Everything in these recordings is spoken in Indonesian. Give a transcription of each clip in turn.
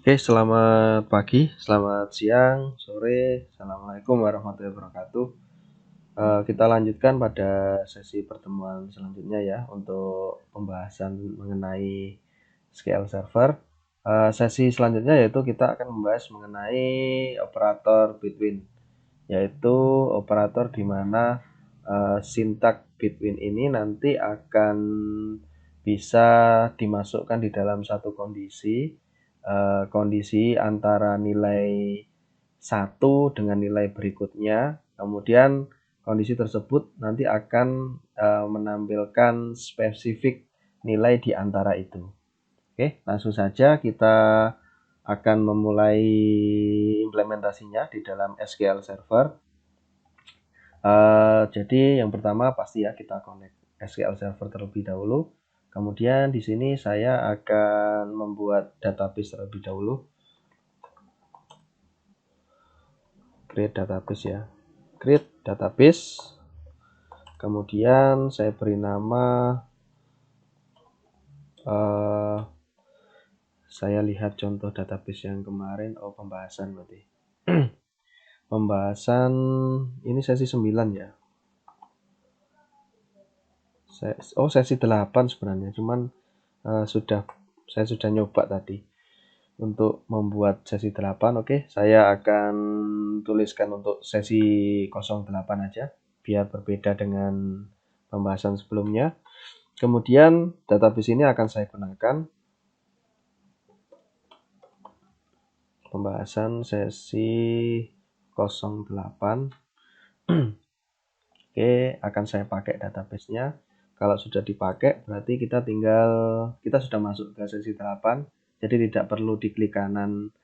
Oke, selamat pagi, selamat siang, sore, assalamualaikum warahmatullahi wabarakatuh. Kita lanjutkan pada sesi pertemuan selanjutnya ya untuk pembahasan mengenai SQL Server. Sesi selanjutnya yaitu kita akan membahas mengenai operator between, yaitu operator di mana sintak between ini nanti akan bisa dimasukkan di dalam satu kondisi antara nilai 1 dengan nilai berikutnya. Kemudian kondisi tersebut nanti akan menampilkan spesifik nilai di antara itu. Oke, langsung saja kita akan memulai implementasinya di dalam SQL Server. Jadi yang pertama pasti ya kita connect SQL Server terlebih dahulu. Kemudian di sini saya akan membuat database terlebih dahulu. Create database ya. Create database. Kemudian saya beri nama saya lihat contoh database yang kemarin. Pembahasan berarti. Pembahasan ini sesi 9 ya. Sesi 8 sebenarnya, cuman saya sudah nyoba tadi untuk membuat sesi 8. Oke, saya akan tuliskan untuk sesi 08 aja biar berbeda dengan pembahasan sebelumnya. Kemudian database ini akan saya gunakan pembahasan sesi 08. Oke, akan saya pakai database-nya. Kalau sudah dipakai berarti kita sudah masuk ke sesi 8. Jadi tidak perlu diklik kanan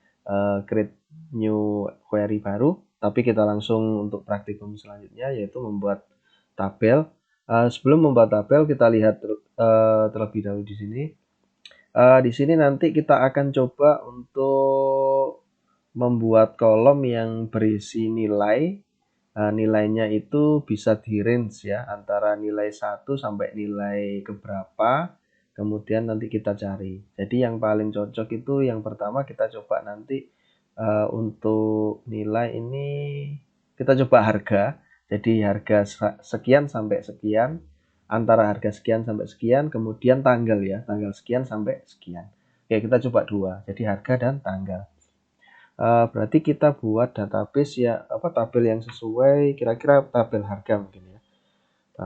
create new query baru, tapi kita langsung untuk praktikum selanjutnya yaitu membuat tabel. Sebelum membuat tabel kita lihat terlebih dahulu di sini. Di sini nanti kita akan coba untuk membuat kolom yang berisi nilai. Nilainya itu bisa di range ya, antara nilai 1 sampai nilai keberapa, kemudian nanti kita cari. Jadi yang paling cocok itu yang pertama kita coba nanti untuk nilai ini kita coba harga. Jadi harga sekian sampai sekian, antara harga sekian sampai sekian, kemudian tanggal ya, tanggal sekian sampai sekian. Oke, kita coba dua, jadi harga dan tanggal. Berarti kita buat database ya, tabel yang sesuai, kira-kira tabel harga mungkin ya.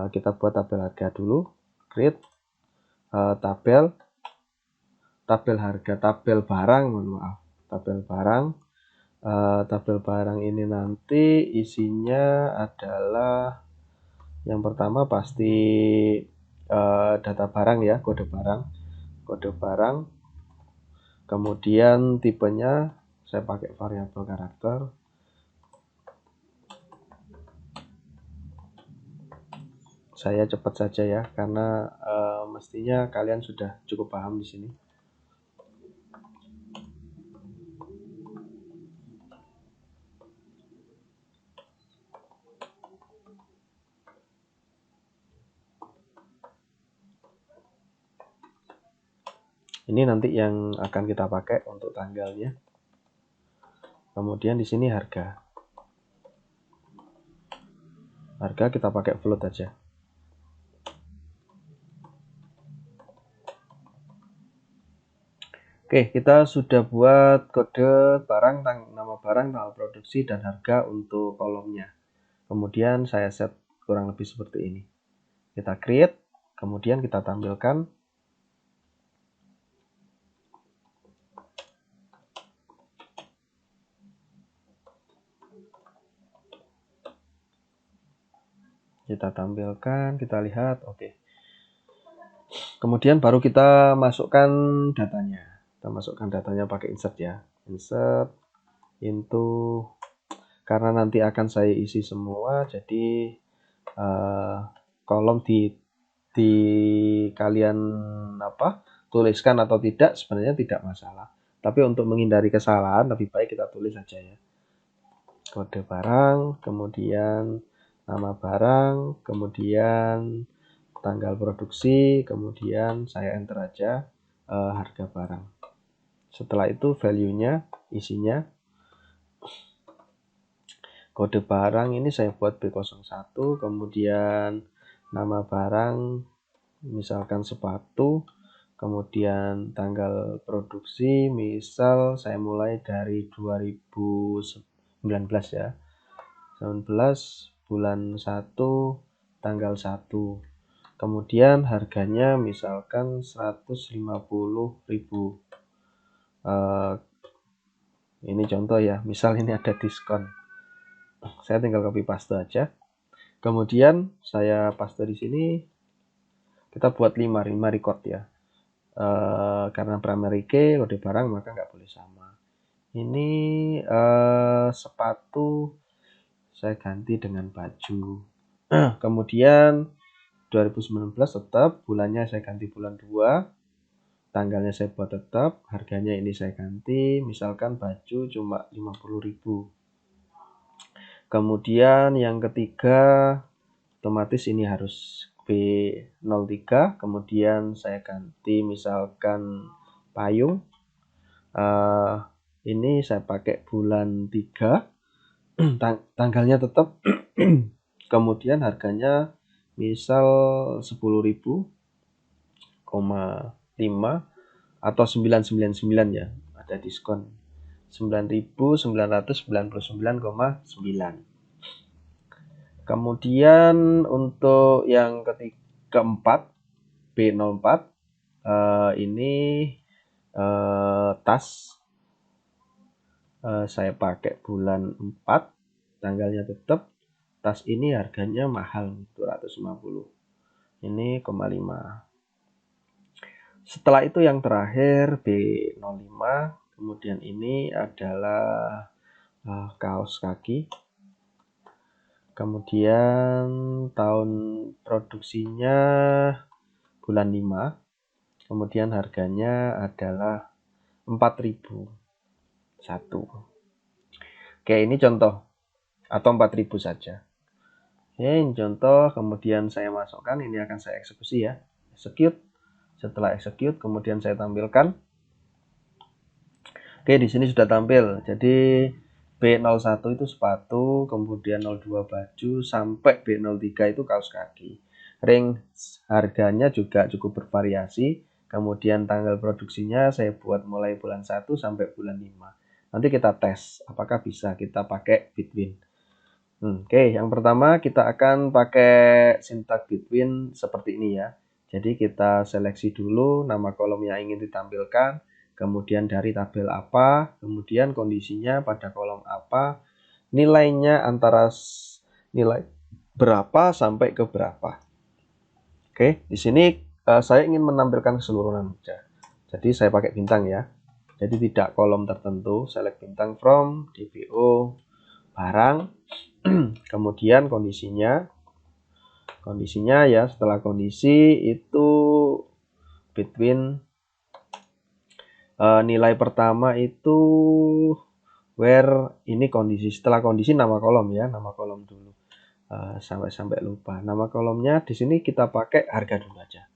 Kita buat tabel harga dulu, create tabel harga, tabel barang, mohon maaf, tabel barang. Tabel barang ini nanti isinya adalah yang pertama pasti data barang ya, kode barang. Kemudian tipenya saya pakai variabel karakter. Saya cepat saja ya, karena mestinya kalian sudah cukup paham di sini. Ini nanti yang akan kita pakai untuk tanggalnya. Kemudian di sini harga. Harga kita pakai float aja. Oke, kita sudah buat kode barang, nama barang, tanggal produksi, dan harga untuk kolomnya. Kemudian saya set kurang lebih seperti ini. Kita create, kemudian kita tampilkan. Kita lihat, oke. Kemudian baru kita masukkan datanya. Kita masukkan datanya pakai insert ya. Insert into, karena nanti akan saya isi semua, jadi kolom di kalian tuliskan atau tidak sebenarnya tidak masalah. Tapi untuk menghindari kesalahan lebih baik kita tulis saja ya. Kode barang, kemudian nama barang, kemudian tanggal produksi, kemudian saya enter aja harga barang. Setelah itu value-nya, isinya. Kode barang ini saya buat B01, kemudian nama barang misalkan sepatu, kemudian tanggal produksi misal saya mulai dari 2019 ya. 19 bulan 1 tanggal 1. Kemudian harganya misalkan 150.000. Ini contoh ya, misal ini ada diskon. Saya tinggal copy paste aja. Kemudian saya paste di sini. Kita buat 5 record ya. Karena primary key kode barang maka nggak boleh sama. Ini sepatu saya ganti dengan baju. Kemudian 2019 tetap, bulannya saya ganti bulan 2, tanggalnya saya buat tetap, harganya ini saya ganti, misalkan baju cuma 50.000. Kemudian yang ketiga, otomatis ini harus B03, kemudian saya ganti misalkan payung. Ini saya pakai bulan 3, tanggalnya tetap, kemudian harganya misal 10.000, 5 atau 999 ya, ada diskon 9.999,9. Kemudian untuk yang keempat B04, ini tas, saya pakai bulan 4, tanggalnya tetap. Tas ini harganya mahal 250, ini 0,5. Setelah itu yang terakhir B05, kemudian ini adalah kaos kaki. Kemudian tahun produksinya bulan 5. Kemudian harganya adalah 4.000 satu. Oke, ini contoh atau 4.000 saja. Oke, ini contoh, kemudian saya masukkan, ini akan saya eksekusi ya. Execute. Setelah execute, kemudian saya tampilkan. Oke, di sini sudah tampil. Jadi B01 itu sepatu, kemudian 02 baju, sampai B03 itu kaos kaki. Range harganya juga cukup bervariasi. Kemudian tanggal produksinya saya buat mulai bulan 1 sampai bulan 5. Nanti kita tes apakah bisa kita pakai Bitwin. Oke, yang pertama kita akan pakai syntax Bitwin seperti ini ya. Jadi kita seleksi dulu nama kolom yang ingin ditampilkan, kemudian dari tabel apa, kemudian kondisinya pada kolom apa, nilainya antara nilai berapa sampai ke berapa. Oke, di sini saya ingin menampilkan keseluruhan saja. Jadi saya pakai bintang ya. Jadi tidak kolom tertentu, select bintang from DPO barang, kemudian kondisinya ya, setelah kondisi itu Bitwin nilai pertama itu where, ini kondisi, setelah kondisi nama kolom ya, nama kolom dulu, sampai lupa nama kolomnya. Di sini kita pakai harga dulu aja,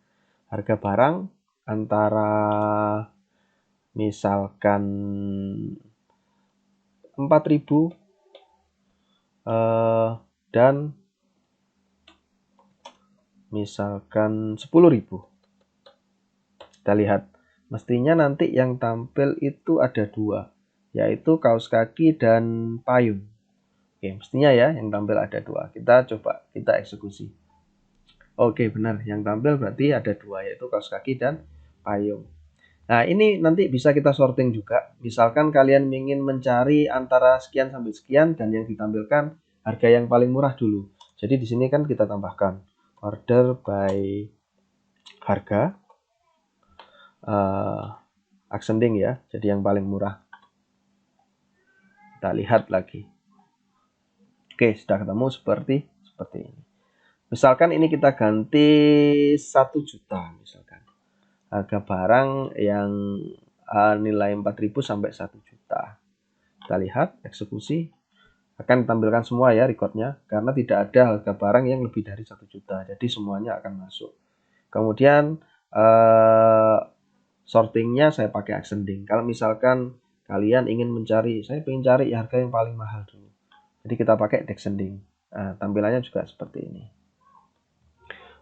harga barang antara misalkan 4.000 dan misalkan 10.000. Kita lihat, mestinya nanti yang tampil itu ada 2, yaitu kaos kaki dan payung. Oke, mestinya ya yang tampil ada 2. Kita coba, kita eksekusi. Oke, benar, yang tampil berarti ada 2, yaitu kaos kaki dan payung. Nah, ini nanti bisa kita sorting juga. Misalkan kalian ingin mencari antara sekian sampai sekian dan yang ditampilkan harga yang paling murah dulu. Jadi di sini kan kita tambahkan order by harga, ascending ya, jadi yang paling murah. Kita lihat lagi. Oke, sudah ketemu seperti ini. Misalkan ini kita ganti 1 juta misalkan. Harga barang yang nilai 4.000 sampai 1 juta. Kita lihat eksekusi, akan ditampilkan semua ya recordnya, karena tidak ada harga barang yang lebih dari 1 juta, jadi semuanya akan masuk. Kemudian sortingnya saya pakai ascending. Kalau misalkan kalian ingin mencari, saya ingin cari harga yang paling mahal dulu, jadi kita pakai descending. Nah, tampilannya juga seperti ini.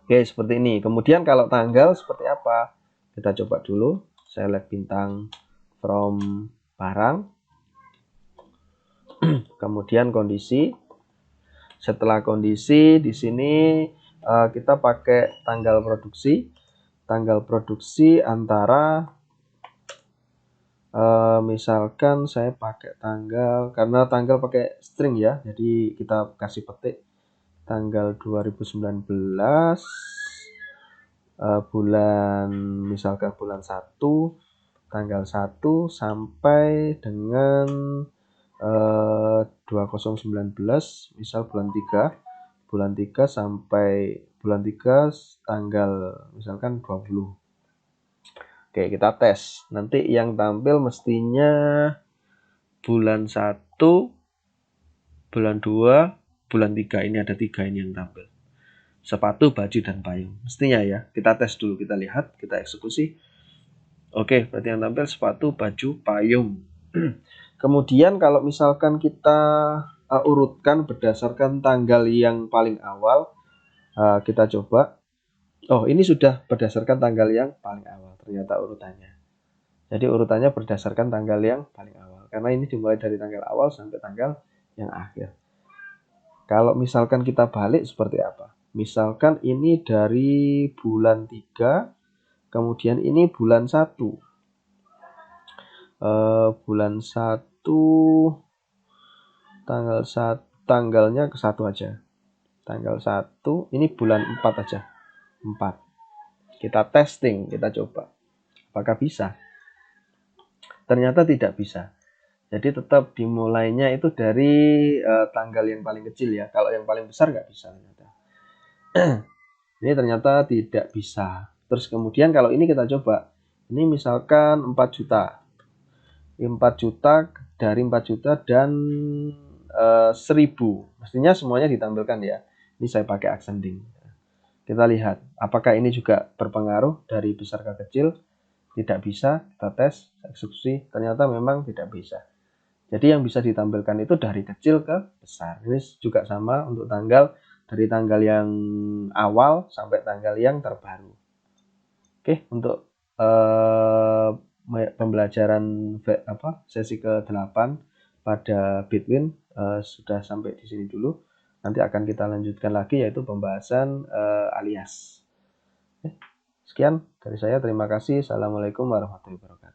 Oke, seperti ini. Kemudian kalau tanggal seperti apa? Kita coba dulu. Saya lihat bintang from barang. Kemudian kondisi. Setelah kondisi di sini kita pakai tanggal produksi. Tanggal produksi antara misalkan saya pakai tanggal, karena tanggal pakai string ya. Jadi kita kasih petik tanggal 2019 bulan, misalkan bulan 1, tanggal 1 sampai dengan 2019, misal bulan 3 sampai bulan 3 tanggal misalkan 20. Oke, kita tes. Nanti yang tampil mestinya bulan 1, bulan 2, bulan 3. Ini ada 3 ini yang tampil. Sepatu, baju, dan payung. Mestinya ya. Kita tes dulu, kita lihat, kita eksekusi. Oke, berarti yang tampil sepatu, baju, payung. Kemudian kalau misalkan kita urutkan berdasarkan tanggal yang paling awal, kita coba. Oh, ini sudah berdasarkan tanggal yang paling awal ternyata urutannya. Jadi urutannya berdasarkan tanggal yang paling awal. Karena ini dimulai dari tanggal awal sampai tanggal yang akhir. Kalau misalkan kita balik seperti apa? Misalkan ini dari bulan 3, kemudian ini bulan 1. Bulan 1 tanggalnya ke 1 aja. Tanggal 1, ini bulan 4 aja. 4. Kita testing, kita coba. Apakah bisa? Ternyata tidak bisa. Jadi tetap dimulainya itu dari tanggal yang paling kecil ya. Kalau yang paling besar nggak bisa ternyata. Ini ternyata tidak bisa. Terus kemudian kalau ini kita coba. Ini misalkan 4 juta. 4 juta dari 4 juta dan 1000. Mestinya semuanya ditampilkan ya. Ini saya pakai ascending. Kita lihat apakah ini juga berpengaruh dari besar ke kecil. Tidak bisa. Kita tes, eksekusi. Ternyata memang tidak bisa. Jadi yang bisa ditampilkan itu dari kecil ke besar. Ini juga sama untuk tanggal, dari tanggal yang awal sampai tanggal yang terbaru. Oke, untuk pembelajaran sesi ke-8 pada Bitwin sudah sampai di sini dulu. Nanti akan kita lanjutkan lagi yaitu pembahasan alias. Sekian dari saya, terima kasih. Assalamualaikum warahmatullahi wabarakatuh.